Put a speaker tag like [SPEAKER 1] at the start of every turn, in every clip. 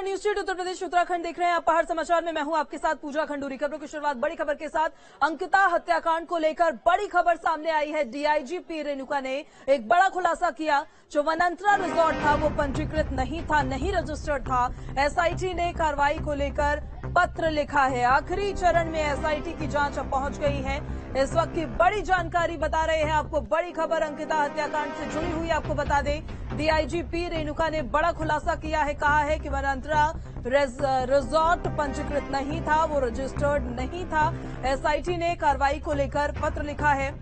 [SPEAKER 1] News street Uttar Pradesh Uttarakhand देख रहे हैं आप। पहाड़ समाचार में मैं हूं आपके साथ पूजा खंडूरी। खबरों की शुरुआत बड़ी खबर के साथ। अंकिता हत्याकांड को लेकर बड़ी खबर सामने आई है। डीआईजी पी रेणुका ने एक बड़ा खुलासा किया। जो वनांतरा रिजॉर्ट था वो पंजीकृत नहीं था, नहीं रजिस्टर्ड था। एसआईटी ने कार्रवाई को लेकर पत्र लिखा है। आखिरी चरण में एसआईटी की जांच अब पहुंच गई है। इस वक्त की बड़ी जानकारी बता रहे हैं आपको। बड़ी खबर अंकिता हत्याकांड से जुड़ी हुई आपको बता दें, डीआईजी पी रेणुका ने बड़ा खुलासा किया है। कहा है कि वनांतरा रिजॉर्ट पंजीकृत नहीं था, वो रजिस्टर्ड नहीं था। एसआईटी ने कार्रवाई को लेकर पत्र लिखा है।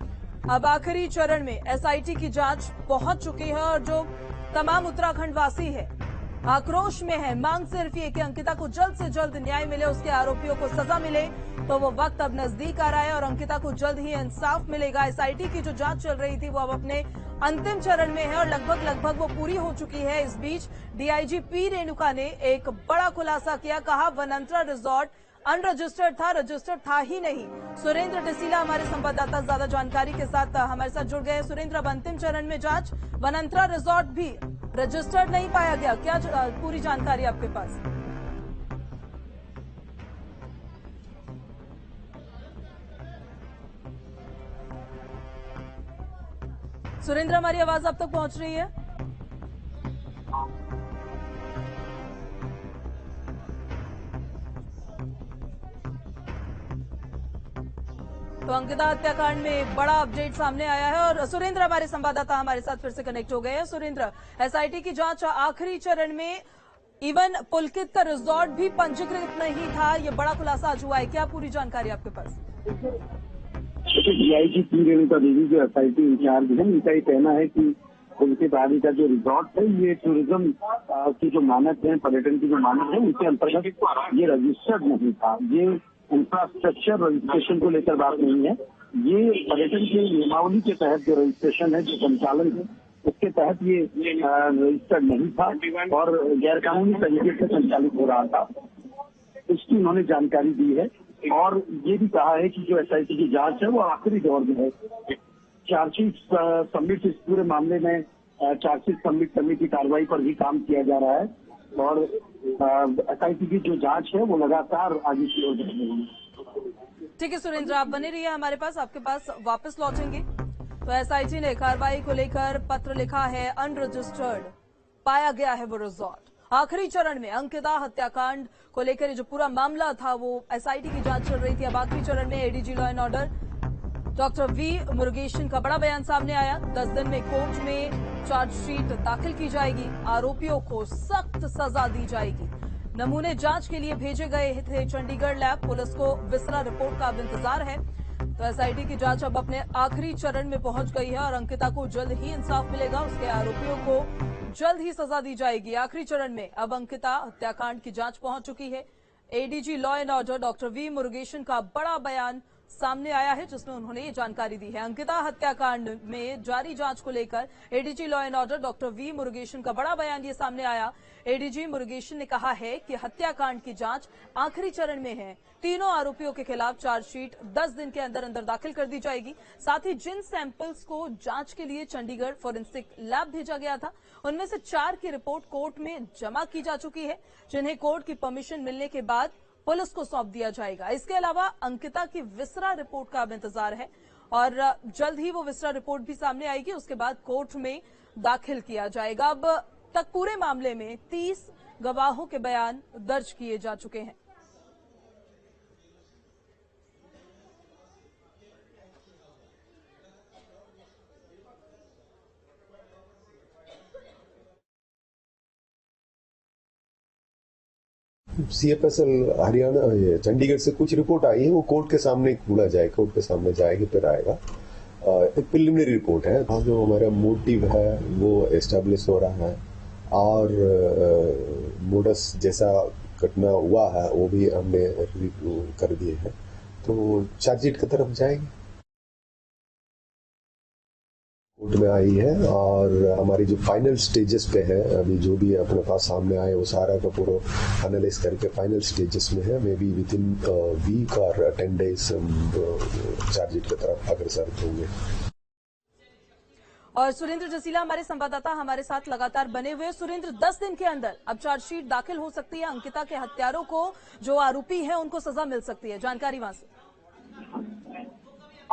[SPEAKER 1] अब आखिरी चरण में एसआईटी की जांच पहुंच चुकी है और जो तमाम उत्तराखंड वासी है आक्रोश में है। मांग सिर्फ ये कि अंकिता को जल्द से जल्द न्याय मिले, उसके आरोपियों को सजा मिले। तो वो वक्त अब नजदीक आ रहा है और अंकिता को जल्द ही इंसाफ मिलेगा। एसआईटी की जो जांच चल रही थी वो अब अपने अंतिम चरण में है और लगभग वो पूरी हो चुकी है। इस बीच डीआईजी पी रेणुका ने एक बड़ा खुलासा किया। कहा वनांतरा रिजॉर्ट अनरजिस्टर्ड था, रजिस्टर्ड था ही नहीं। सुरेंद्र टिसीला हमारे संवाददाता ज्यादा जानकारी के साथ हमारे साथ जुड़ गए। सुरेंद्र, अब अंतिम चरण में जांच, वनांतरा रिजॉर्ट भी रजिस्टर्ड नहीं पाया गया, क्या पूरी जानकारी आपके पास? सुरेंद्र, हमारी आवाज आप तक पहुंच रही है? तो अंकिता हत्याकांड में बड़ा अपडेट सामने आया है और सुरेंद्र हमारे संवाददाता हमारे साथ फिर से कनेक्ट हो गए हैं। सुरेंद्र, एसआईटी की जांच आखिरी चरण में, इवन पुलकित का रिजॉर्ट भी पंजीकृत नहीं था, ये बड़ा खुलासा आज हुआ है। क्या पूरी जानकारी आपके पास?
[SPEAKER 2] डीआईजी पी रेणुका देवी जो एसआईटी इंचार्ज है, उनका ये कहना है कि पुलकित आदि का जो रिजॉर्ट है ये टूरिज्म की जो मानक है, पर्यटन की जो मानक है, उनके अंतर्गत ये रजिस्टर्ड नहीं था। ये इंफ्रास्ट्रक्चर रजिस्ट्रेशन को लेकर बात नहीं है। ये पर्यटन के नियमावली के तहत जो रजिस्ट्रेशन है, जो संचालन है, उसके तहत ये रजिस्टर्ड नहीं था और गैरकानूनी तरीके से संचालित हो रहा था। इसकी उन्होंने जानकारी दी है और ये भी कहा है कि जो एसआईटी की जांच है वो आखिरी दौर में है। चार्जशीट सबमिट, इस पूरे मामले में चार्जशीट सबमिट करने की कार्रवाई पर भी काम किया जा रहा है और एसआईटी की जो जांच है वो लगातार आगे की ओर जा रही है।
[SPEAKER 1] ठीक है सुरेंद्र, आप बने रहिए हमारे पास, आपके पास वापस लौटेंगे। तो एसआईटी ने कार्रवाई को लेकर पत्र लिखा है। अनरजिस्टर्ड पाया गया है वो रिजॉर्ट। आखिरी चरण में अंकिता हत्याकांड को लेकर ये जो पूरा मामला था वो एसआईटी की जांच चल रही थी। अब आखिरी चरण में ADG law and order doctor V Murugesan का बड़ा बयान सामने आया। 10 दिन में कोर्ट में चार्जशीट दाखिल की जाएगी, आरोपियों को सख्त सजा दी जाएगी। नमूने जांच के लिए भेजे गए थे चंडीगढ़ लैब। पुलिस को विसरा रिपोर्ट का अब इंतजार है। तो एसआईटी की जांच अब अपने आखिरी चरण में पहुंच गई है और अंकिता को जल्द ही इंसाफ मिलेगा, उसके आरोपियों को जल्द ही सजा दी जाएगी। आखिरी चरण में अब अंकिता हत्याकांड की जांच पहुंच चुकी है। ADG law and order doctor V Murugesan का बड़ा बयान सामने आया है जिसमें उन्होंने ये जानकारी दी है। अंकिता हत्याकांड में जारी जांच को लेकर ADG law and order doctor V Murugesan का बड़ा बयान ये सामने आया। एडीजी मुरुगेशन ने कहा है कि हत्याकांड की जांच आखिरी चरण में है। तीनों आरोपियों के खिलाफ चार्जशीट 10 दिन के अंदर अंदर दाखिल कर दी जाएगी। साथ ही जिन सैंपल्स को जांच के लिए चंडीगढ़ फोरेंसिक लैब भेजा गया था, उनमें से 4 की रिपोर्ट कोर्ट में जमा की जा चुकी है, जिन्हें कोर्ट की परमिशन मिलने के बाद पुलिस को सौंप दिया जाएगा। इसके अलावा अंकिता की विसरा रिपोर्ट का अब इंतजार है और जल्द ही वो विसरा रिपोर्ट भी सामने आएगी, उसके बाद कोर्ट में दाखिल किया जाएगा। अब तक पूरे मामले में 30 गवाहों के बयान दर्ज किए जा चुके हैं।
[SPEAKER 3] सीएफएसएल हरियाणा चंडीगढ़ से कुछ रिपोर्ट आई है, वो कोर्ट के सामने बोला जाए, कोर्ट के सामने जाएगी फिर आएगा। एक प्रिलिमिनरी रिपोर्ट है, जो हमारा मोटिव है वो एस्टेब्लिश हो रहा है और मोडस जैसा घटना हुआ है वो भी हमने कर दिए हैं, तो चार्जशीट की तरफ जाएगी। कोर्ट में आई है और हमारी जो फाइनल स्टेजेस पे है, अभी जो भी अपने पास सामने आए वो सारा का पूरा एनालाइज करके फाइनल स्टेजेस में है। Maybe within week और 10 डेज चार्जशीट की तरफ अग्रसर होंगे।
[SPEAKER 1] और सुरेंद्र जसीला हमारे संवाददाता हमारे साथ लगातार बने हुए। सुरेंद्र, 10 दिन के अंदर अब चार्जशीट दाखिल हो सकती है, अंकिता के हत्यारों को जो आरोपी है उनको सजा मिल सकती है, जानकारी वहां से।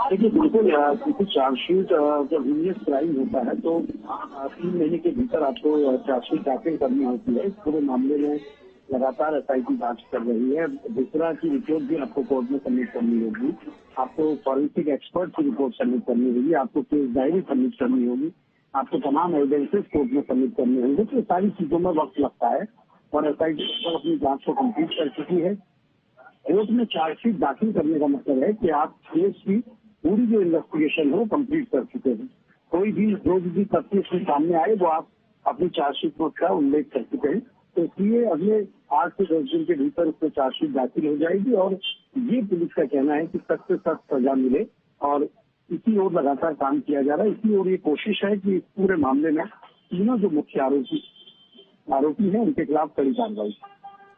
[SPEAKER 2] देखिए बिल्कुल, क्योंकि चार्जशीट जब हीनियस क्राइम होता है तो 3 महीने के भीतर आपको चार्जशीट दाखिल करनी होती है। इस पूरे मामले में लगातार एसआईटी जांच कर रही है। दूसरा की रिपोर्ट भी आपको कोर्ट में सबमिट करनी होगी, आपको फॉरेंसिक एक्सपर्ट की रिपोर्ट सबमिट करनी होगी, आपको केस डायरी सबमिट करनी होगी, आपको तमाम एविडेंसेस कोर्ट में सबमिट करने होंगे। तो सारी चीजों में वक्त लगता है और एसआईटी अपनी जांच को कंप्लीट कर चुकी है। कोर्ट में चार्जशीट दाखिल करने का मतलब है कि आप केस की पूरी जो इन्वेस्टिगेशन है वो कंप्लीट कर चुके हैं। कोई भी जो भी तथ्य इसमें सामने आए वो आप अपनी चार्जशीट में उसका उल्लेख कर चुके हैं। तो इसलिए अगले 8 से 10 दिन के भीतर उसमें चार्जशीट दाखिल हो जाएगी और ये पुलिस का कहना है कि सख्त से सख्त सजा मिले और इसी ओर लगातार काम किया जा रहा है। इसी ओर ये कोशिश है कि इस पूरे मामले में तीनों जो मुख्य आरोपी हैं उनके खिलाफ कड़ी कार्रवाई।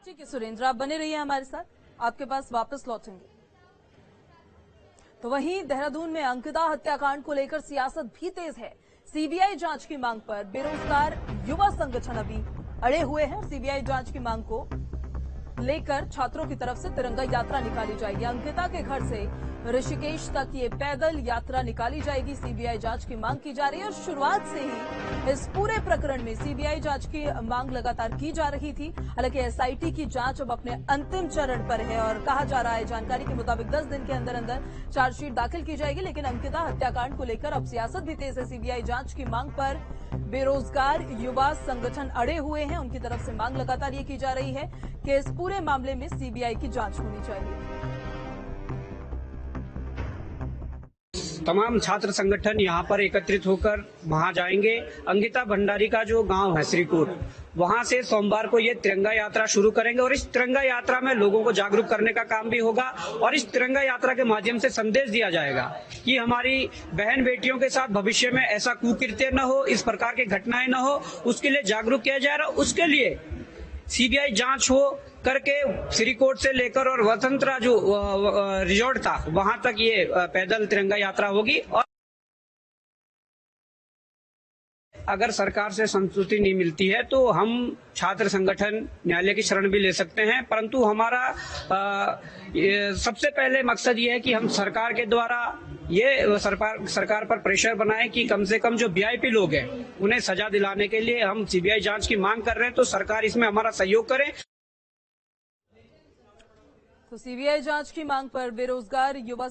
[SPEAKER 1] ठीक है सुरेंद्र, आप बने रहिए हमारे साथ, आपके पास वापस लौटेंगे। तो वहीं देहरादून में अंकिता हत्याकांड को लेकर सियासत भी तेज है। सीबीआई जांच की मांग पर बेरोजगार युवा संगठन अभी अड़े हुए हैं। सीबीआई जांच की मांग को लेकर छात्रों की तरफ से तिरंगा यात्रा निकाली जाएगी। अंकिता के घर से ऋषिकेश तक ये पैदल यात्रा निकाली जाएगी। सीबीआई जांच की मांग की जा रही है और शुरुआत से ही इस पूरे प्रकरण में सीबीआई जांच की मांग लगातार की जा रही थी। हालांकि एसआईटी की जांच अब अपने अंतिम चरण पर है और कहा जा रहा है जानकारी के मुताबिक 10 दिन के अंदर अंदर चार्जशीट दाखिल की जाएगी। लेकिन अंकिता हत्याकांड को लेकर अब सियासत भी तेज है। सीबीआई जांच की मांग पर बेरोजगार युवा संगठन अड़े हुए हैं। उनकी तरफ से मांग लगातार ये की जा रही है कि इस पूरे मामले में सीबीआई की जांच होनी चाहिए।
[SPEAKER 4] तमाम छात्र संगठन यहाँ पर एकत्रित होकर वहाँ जाएंगे। अंकिता भंडारी का जो गांव है श्रीकोट, वहाँ से सोमवार को ये तिरंगा यात्रा शुरू करेंगे और इस तिरंगा यात्रा में लोगों को जागरूक करने का काम भी होगा और इस तिरंगा यात्रा के माध्यम से संदेश दिया जाएगा कि हमारी बहन बेटियों के साथ भविष्य में ऐसा कुकृत्य न हो, इस प्रकार की घटनाएं न हो, उसके लिए जागरूक किया जा रहा है। उसके लिए सीबीआई जांच हो करके श्रीकोट से लेकर और वसंतरा जो रिजॉर्ट था वहां तक ये पैदल तिरंगा यात्रा होगी। और अगर सरकार से संतुष्टि नहीं मिलती है तो हम छात्र संगठन न्यायालय की शरण भी ले सकते हैं, परंतु हमारा सबसे पहले मकसद ये है कि हम सरकार के द्वारा ये सरकार पर प्रेशर बनाएं कि कम से कम जो वीआईपी लोग हैं उन्हें सजा दिलाने के लिए हम सीबीआई जांच की मांग कर रहे हैं, तो सरकार इसमें हमारा सहयोग करे।
[SPEAKER 1] तो सीबीआई जांच की मांग पर बेरोजगार युवा